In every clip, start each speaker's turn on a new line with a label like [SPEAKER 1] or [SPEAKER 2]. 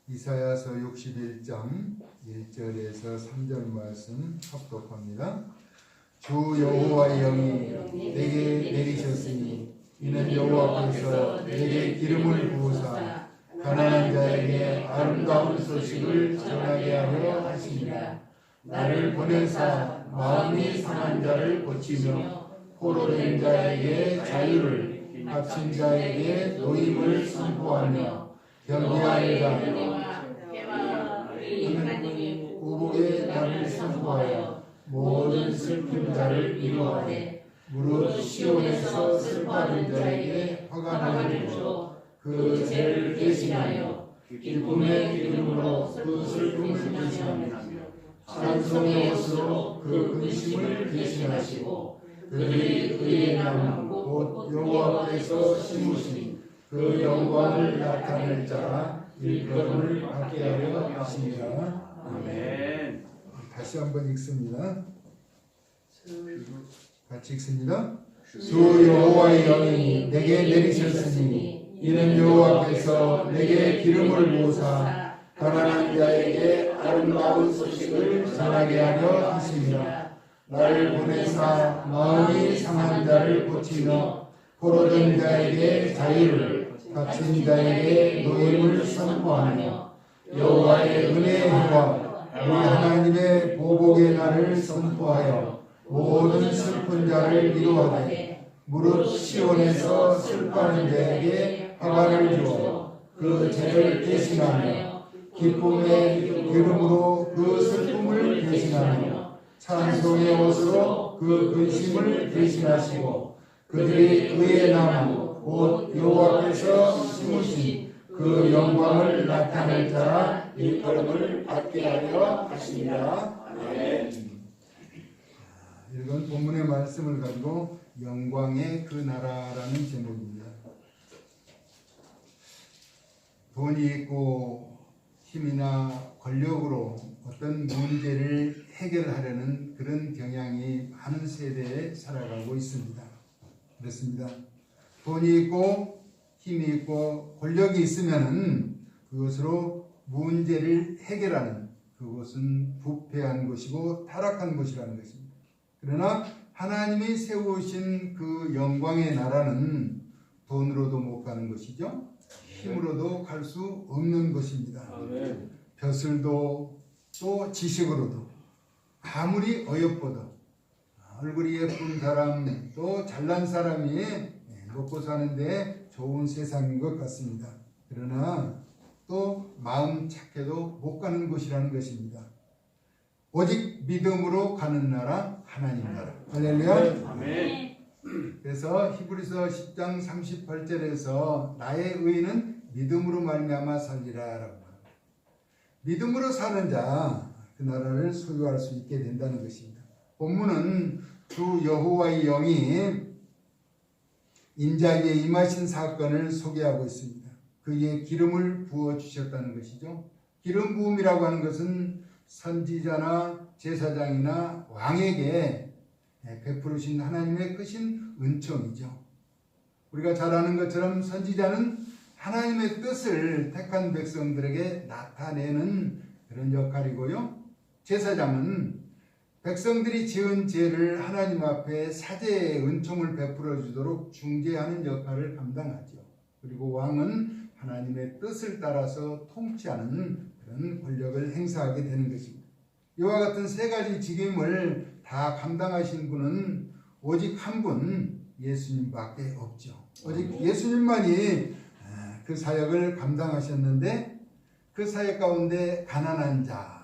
[SPEAKER 1] 이사야서 61장 1절에서 3절 말씀 합독합니다. 주 여호와의 영이 내게 내리셨으니 이는 여호와께서 내게 기름을 부으사 가난한 자에게 아름다운 소식을 전하게 하려 하십니다. 나를 보내사 마음이 상한 자를 고치며 포로된 자에게 자유를, 갇힌 자에게 노임을 선포하며 경계할 자 우복의 날을 선포하여 모든 슬픈 자를 위로하되 무릇 시온에서 슬퍼하는 자에게 화관을 줘 그 죄를 대신하여 기쁨의 기름으로 그 슬픔을 대신하며 찬송의 옷으로 그 근심을 대신하시고 그들이 의의 나무 곧 여호와께서 심으신 그 영광을 나타낼 자라 일컬음을 받게 하려 하십니다. 아멘. 다시 한번 읽습니다. 같이 읽습니다. 주 여호와의 영이 내게 내리셨으니 이는 여호와께서 내게 기름을 부으사 가난한 자에게 아름다운 소식을 전하게 하려 하십니다. 나를 보내사 마음이 상한 자를 고치며 포로된 자에게 자유를, 갇힌 자에게 노임을 선포하며 여호와의 은혜의 해와 우리 하나님의 보복의 날을 선포하여 모든 슬픈 자를 위로하되 무릇 시온에서 슬퍼하는 자에게 화관을 주어 그 죄를 대신하며 기쁨의 기름으로 그 슬픔을 대신하며 찬송의 옷으로 그 근심을 대신하시고 그들이 의의 나무 곧 여호와께서 심으신 그 영광을 나타낼 자라 일컬음을 받게 하려 하십니다. 아멘. 이건 본문의 말씀을 가지고 영광의 그 나라라는 제목입니다. 돈이 있고 힘이나 권력으로 어떤 문제를 해결하려는 그런 경향이 많은 세대에 살아가고 있습니다. 그렇습니다. 돈이 있고 힘이 있고 권력이 있으면은 그것으로 문제를 해결하는 그것은 부패한 것이고 타락한 것이라는 것입니다. 그러나 하나님이 세우신 그 영광의 나라는 돈으로도 못 가는 것이죠. 힘으로도 갈 수 없는 것입니다. 벼슬도 또 지식으로도 아무리 어여뻐도 얼굴이 예쁜 사람 또 잘난 사람이 먹고 사는데 좋은 세상인 것 같습니다. 그러나 또 마음 착해도 못 가는 곳이라는 것입니다. 오직 믿음으로 가는 나라 하나님 나라. 할렐루야. 아멘. 그래서 히브리서 10장 38절에서 나의 의는 믿음으로 말미암아 살리라 라고 합니다. 믿음으로 사는 자 그 나라를 소유할 수 있게 된다는 것입니다. 본문은 주 여호와의 영이 인자에게 임하신 사건을 소개하고 있습니다. 그의 기름을 부어주셨다는 것이죠. 기름 부음이라고 하는 것은 선지자나 제사장이나 왕에게 베푸르신 하나님의 크신 은총이죠. 우리가 잘 아는 것처럼 선지자는 하나님의 뜻을 택한 백성들에게 나타내는 그런 역할이고요. 제사장은 백성들이 지은 죄를 하나님 앞에 사죄의 은총을 베풀어 주도록 중재하는 역할을 감당하죠. 그리고 왕은 하나님의 뜻을 따라서 통치하는 그런 권력을 행사하게 되는 것입니다. 이와 같은 세 가지 직임을 다 감당하신 분은 오직 한 분 예수님밖에 없죠. 오직 예수님만이 그 사역을 감당하셨는데 그 사역 가운데 가난한 자,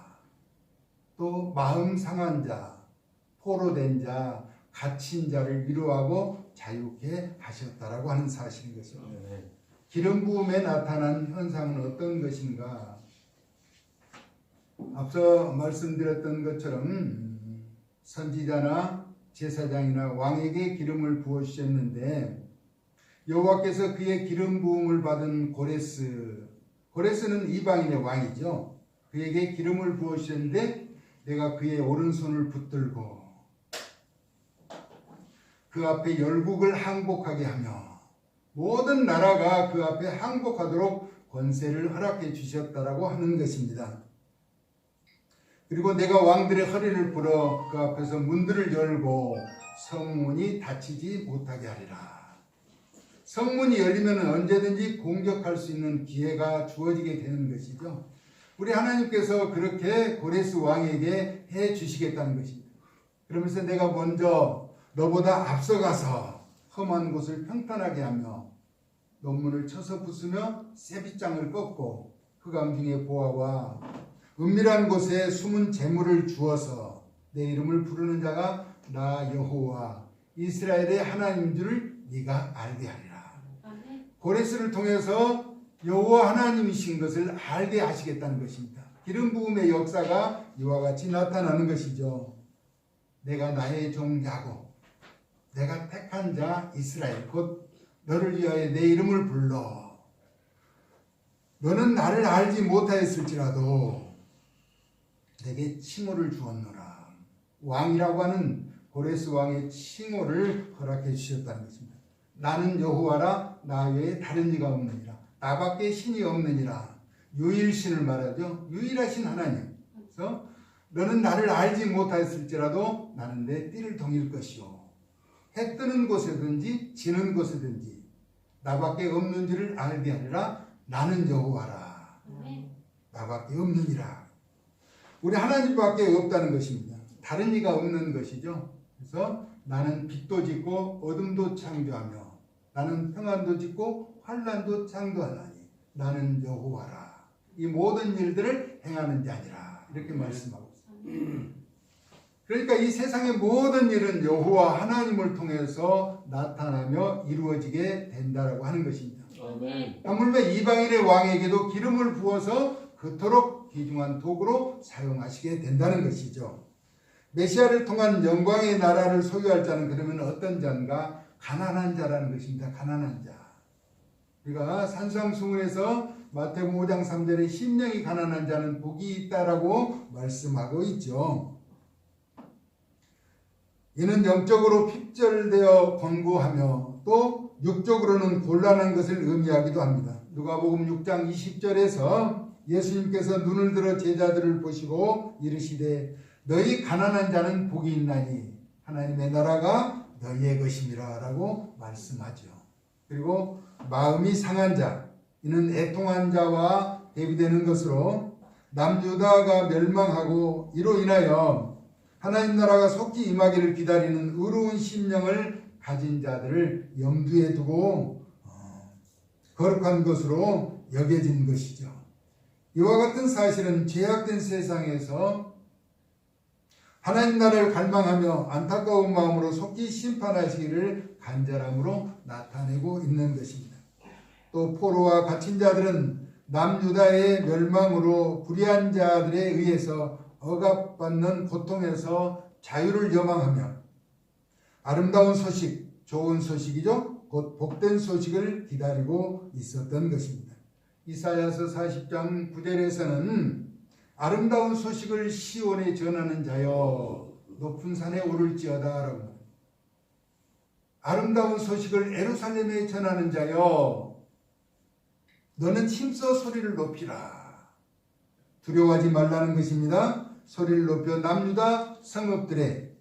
[SPEAKER 1] 또 마음 상한 자, 포로된 자, 갇힌 자를 위로하고 자유케 하셨다라고 하는 사실인 것입니다. 기름 부음에 나타난 현상은 어떤 것인가? 앞서 말씀드렸던 것처럼 선지자나 제사장이나 왕에게 기름을 부어주셨는데 여호와께서 그의 기름 부음을 받은 고레스는 이방인의 왕이죠. 그에게 기름을 부어주셨는데 내가 그의 오른손을 붙들고 그 앞에 열국을 항복하게 하며 모든 나라가 그 앞에 항복하도록 권세를 허락해 주셨다라고 하는 것입니다. 그리고 내가 왕들의 허리를 풀어 그 앞에서 문들을 열고 성문이 닫히지 못하게 하리라. 성문이 열리면 언제든지 공격할 수 있는 기회가 주어지게 되는 것이죠. 우리 하나님께서 그렇게 고레스 왕에게 해 주시겠다는 것입니다. 그러면서 내가 먼저 너보다 앞서가서 험한 곳을 평탄하게 하며 논문을 쳐서 부수며 쇠빗장을 꺾고 흑암 중의 보화와 은밀한 곳에 숨은 재물을 주어서 내 이름을 부르는 자가 나 여호와 이스라엘의 하나님인 줄을 네가 알게 하리라. 고레스를 통해서 여호와 하나님이신 것을 알게 하시겠다는 것입니다. 기름 부음의 역사가 이와 같이 나타나는 것이죠. 내가 나의 종 야곱, 내가 택한 자 이스라엘, 곧 너를 위하여 내 이름을 불러. 너는 나를 알지 못하였을지라도 내게 칭호를 주었노라. 왕이라고 하는 고레스 왕의 칭호를 허락해 주셨다는 것입니다. 나는 여호와라, 나 외에 다른 이가 없느니라. 나밖에 신이 없느니라. 유일신을 말하죠. 유일하신 하나님. 그래서 너는 나를 알지 못하였을지라도 나는 내 띠를 동일 것이요. 해 뜨는 곳에든지 지는 곳에든지 나밖에 없는지를 알게 하리라. 나는 여호와라. 나밖에 없느니라. 우리 하나님밖에 없다는 것입니다. 다른 이가 없는 것이죠. 그래서 나는 빛도 짓고 어둠도 창조하며 나는 평안도 짓고 환난도 창조하나니 나는 여호와라. 이 모든 일들을 행하는 자니라. 이렇게 말씀하고 있습니다. 그러니까 이 세상의 모든 일은 여호와 하나님을 통해서 나타나며 이루어지게 된다라고 하는 것입니다. 하물며 이방인의 왕에게도 기름을 부어서 그토록 귀중한 도구로 사용하시게 된다는 것이죠. 메시아를 통한 영광의 나라를 소유할 자는 그러면 어떤 자인가? 가난한 자라는 것입니다. 가난한 자. 우리가 산상수훈에서 마태복음 5장 3절에 심령이 가난한 자는 복이 있다라고 말씀하고 있죠. 이는 영적으로 핍절되어 권고하며 또 육적으로는 곤란한 것을 의미하기도 합니다. 누가복음 6장 20절에서 예수님께서 눈을 들어 제자들을 보시고 이르시되 너희 가난한 자는 복이 있나니 하나님의 나라가 너희의 것임이라 라고 말씀하죠. 그리고 마음이 상한 자, 이는 애통한 자와 대비되는 것으로 남유다가 멸망하고 이로 인하여 하나님 나라가 속히 임하기를 기다리는 의로운 심령을 가진 자들을 염두에 두고 거룩한 것으로 여겨진 것이죠. 이와 같은 사실은 죄악된 세상에서 하나님 나라를 갈망하며 안타까운 마음으로 속히 심판하시기를 간절함으로 나타내고 있는 것입니다. 또 포로와 갇힌 자들은 남유다의 멸망으로 불의한 자들에 의해서 억압받는 고통에서 자유를 염원하며 아름다운 소식, 좋은 소식이죠. 곧 복된 소식을 기다리고 있었던 것입니다. 이사야서 40장 9절에서는 아름다운 소식을 시온에 전하는 자여 높은 산에 오를지어다 라고, 아름다운 소식을 예루살렘에 전하는 자여 너는 힘써 소리를 높이라. 두려워하지 말라는 것입니다. 소리를 높여 남유다 성읍들에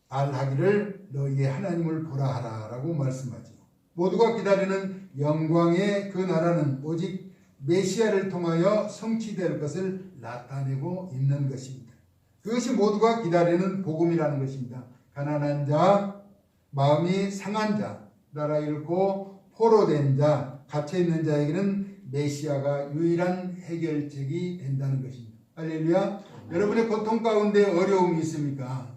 [SPEAKER 1] 알하기를 너희의 하나님을 보라 하라 라고 말씀하죠. 모두가 기다리는 영광의 그 나라는 오직 메시아를 통하여 성취될 것을 나타내고 있는 것입니다. 그것이 모두가 기다리는 복음이라는 것입니다. 가난한 자, 마음이 상한 자, 나라 잃고 포로된 자, 갇혀있는 자에게는 메시아가 유일한 해결책이 된다는 것입니다. 할렐루야. 여러분의 고통 가운데 어려움이 있습니까?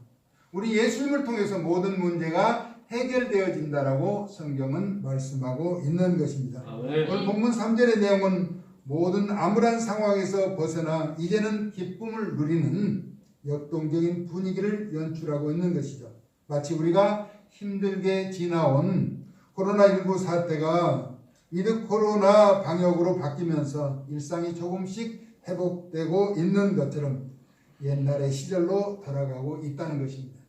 [SPEAKER 1] 우리 예수님을 통해서 모든 문제가 해결되어진다라고 성경은 말씀하고 있는 것입니다. 오늘 본문 3절의 내용은 모든 암울한 상황에서 벗어나 이제는 기쁨을 누리는 역동적인 분위기를 연출하고 있는 것이죠. 마치 우리가 힘들게 지나온 코로나19 사태가 위드 코로나 방역으로 바뀌면서 일상이 조금씩 회복되고 있는 것처럼 옛날의 시절로 돌아가고 있다는 것입니다.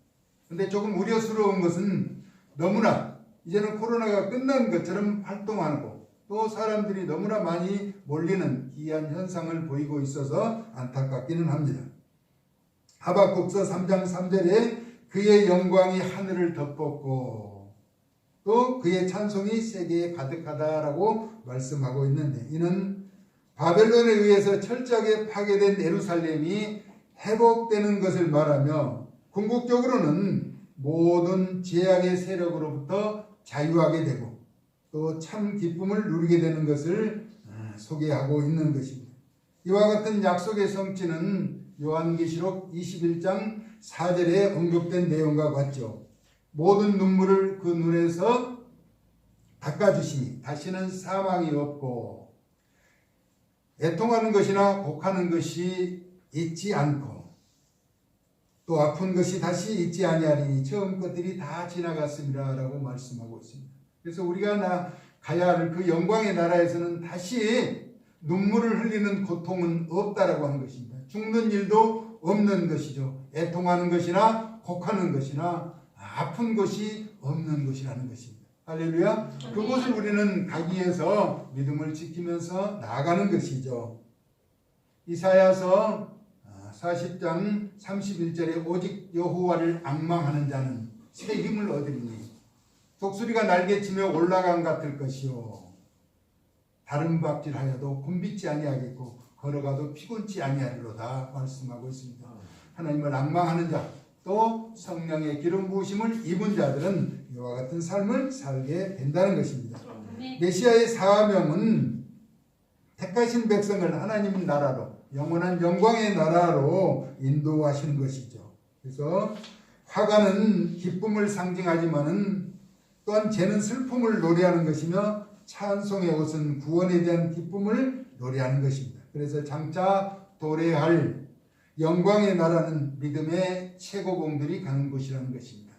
[SPEAKER 1] 그런데 조금 우려스러운 것은 너무나 이제는 코로나가 끝난 것처럼 활동하고 또 사람들이 너무나 많이 몰리는 기이한 현상을 보이고 있어서 안타깝기는 합니다. 하박국서 3장 3절에 그의 영광이 하늘을 덮었고 또 그의 찬송이 세계에 가득하다라고 말씀하고 있는데, 이는 바벨론에 의해서 철저하게 파괴된 예루살렘이 회복되는 것을 말하며 궁극적으로는 모든 죄악의 세력으로부터 자유하게 되고 또 참 기쁨을 누리게 되는 것을 소개하고 있는 것입니다. 이와 같은 약속의 성취는 요한계시록 21장 4절에 언급된 내용과 같죠. 모든 눈물을 그 눈에서 닦아주시니 다시는 사망이 없고 애통하는 것이나 곡하는 것이 있지 않고 또 아픈 것이 다시 있지 아니하리니 처음 것들이 다 지나갔습니다 라고 말씀하고 있습니다. 그래서 우리가 가야 할 그 영광의 나라에서는 다시 눈물을 흘리는 고통은 없다라고 하는 것입니다. 죽는 일도 없는 것이죠. 애통하는 것이나 곡하는 것이나 아픈 것이 없는 것이라는 것입니다. 할렐루야. 그것을 우리는 가기 위해서 믿음을 지키면서 나아가는 것이죠. 이사야서 40장 31절에 오직 여호와를 앙망하는 자는 새 힘을 얻으리니 독수리가 날개치며 올라간 같을 것이요 다른 박질하여도 곤빗지 아니하겠고 걸어가도 피곤치 아니하리로다 말씀하고 있습니다. 하나님을 앙망하는 자, 또 성령의 기름 부으심을 입은 자들은 이와 같은 삶을 살게 된다는 것입니다. 메시아의 사명은 택하신 백성을 하나님 나라로, 영원한 영광의 나라로 인도하시는 것이죠. 그래서 화가는 기쁨을 상징하지만은 또한 죄는 슬픔을 노래하는 것이며 찬송의 옷은 구원에 대한 기쁨을 노래하는 것입니다. 그래서 장차 도래할 영광의 나라는 믿음의 최고봉들이 가는 곳이라는 것입니다.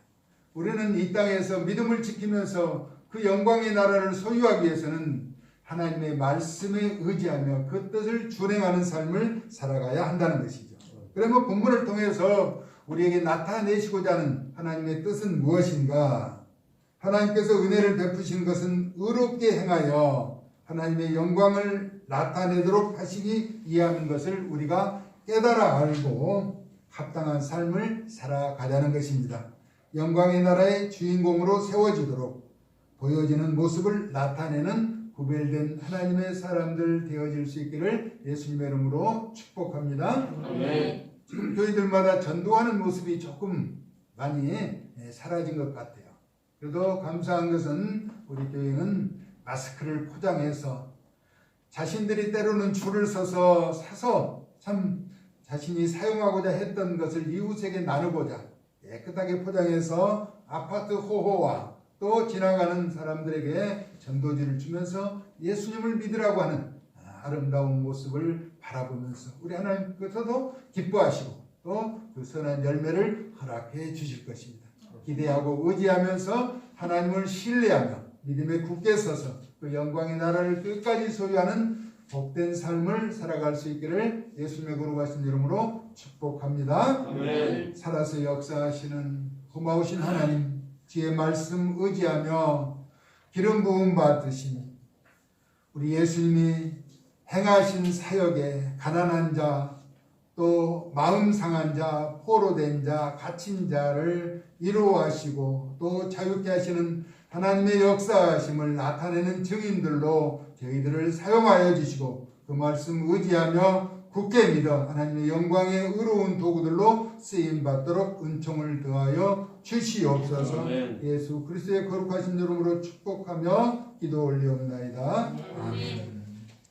[SPEAKER 1] 우리는 이 땅에서 믿음을 지키면서 그 영광의 나라를 소유하기 위해서는 하나님의 말씀에 의지하며 그 뜻을 준행하는 삶을 살아가야 한다는 것이죠. 그러면 본문을 통해서 우리에게 나타내시고자 하는 하나님의 뜻은 무엇인가? 하나님께서 은혜를 베푸신 것은 의롭게 행하여 하나님의 영광을 나타내도록 하시기 위함인 것을 우리가 깨달아 알고 합당한 삶을 살아가자는 것입니다. 영광의 나라의 주인공으로 세워지도록 보여지는 모습을 나타내는 구별된 하나님의 사람들 되어질 수 있기를 예수님의 이름으로 축복합니다.
[SPEAKER 2] 네.
[SPEAKER 1] 지금 교회들마다 전도하는 모습이 조금 많이 사라진 것 같아요. 그래도 감사한 것은 우리 교회는 마스크를 포장해서 자신들이 때로는 줄을 서서 사서 참 자신이 사용하고자 했던 것을 이웃에게 나누고자 깨끗하게 포장해서 아파트 호호와 또 지나가는 사람들에게 전도지를 주면서 예수님을 믿으라고 하는 아름다운 모습을 바라보면서 우리 하나님께서도 기뻐하시고 또 그 선한 열매를 허락해 주실 것입니다. 기대하고 의지하면서 하나님을 신뢰하며 믿음에 굳게 서서 그 영광의 나라를 끝까지 소유하는 복된 삶을 살아갈 수 있기를 예수님의 거룩하신 이름으로 축복합니다.
[SPEAKER 2] 아멘.
[SPEAKER 1] 살아서 역사하시는 고마우신 하나님, 주의 말씀 의지하며 기름 부음 받으시니 우리 예수님이 행하신 사역에 가난한 자, 또 마음 상한 자, 포로된 자, 갇힌 자를 위로하시고 또 자유케 하시는 하나님의 역사하심을 나타내는 증인들로 저희들을 사용하여 주시고 그 말씀 의지하며 굳게 믿어 하나님의 영광의 의로운 도구들로 쓰임받도록 은총을 더하여 주시옵소서.
[SPEAKER 2] 아멘.
[SPEAKER 1] 예수 그리스도의 거룩하신 이름으로 축복하며 기도 올리옵나이다. 아멘.